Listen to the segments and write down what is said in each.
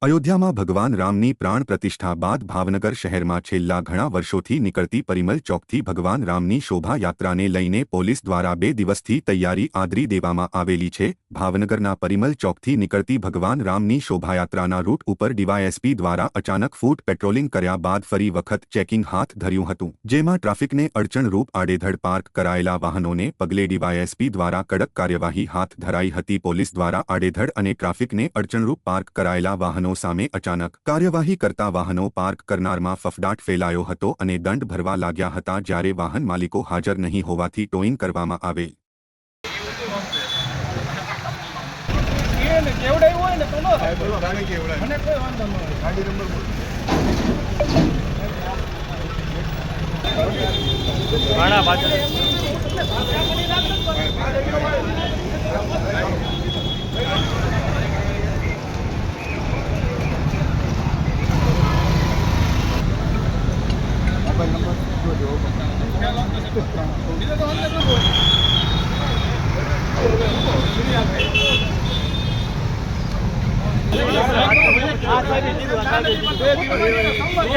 અયોધ્યામાં ભગવાન રામની પ્રાણ પ્રતિષ્ઠા બાદ ભાવનગર શહેરમાં છેલ્લા ઘણા વર્ષોથી નીકળતી પરિમલ ચોકથી ભગવાન રામની શોભાયાત્રાને લઈને પોલીસ દ્વારા 2 દિવસથી તૈયારી આદરી દેવામાં આવેલી છે। ભાવનગરના પરિમલ ચોકથી નીકળતી ભગવાન રામની શોભાયાત્રાના રૂટ ઉપર ડીવાયએસપી દ્વારા અચાનક ફૂટ પેટ્રોલિંગ કર્યા બાદ ફરી વખત ચેકિંગ હાથ ધર્યું હતું, જેમાં ટ્રાફિકને અડચણરૂપ આડેધડ પાર્ક કરાયેલા વાહનોને પગલે ડીવાયએસપી દ્વારા કડક કાર્યવાહી હાથ ધરાઈ હતી। પોલીસ દ્વારા આડેધડ અને ટ્રાફિકને અડચણરૂપ પાર્ક કરાયેલા વાહનો સામે અચાનક કાર્યવાહી કરતા વાહનો પાર્ક કરનારમાં ફફડાટ ફેલાયો હતો અને દંડ ભરવા લાગ્યા હતા, જ્યારે વાહન માલિકો હાજર નહીં હોવાથી ટોઈંગ કરવામાં આવે।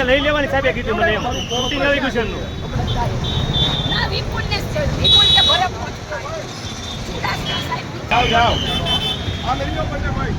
લઈ લેવાની સાહેબે કીધું મને એમ શૂટિંગ આવી ગયું છે એમનું ના વિપુલ ને ભરે જાઓ આ લઈ જાઓ ભાઈ।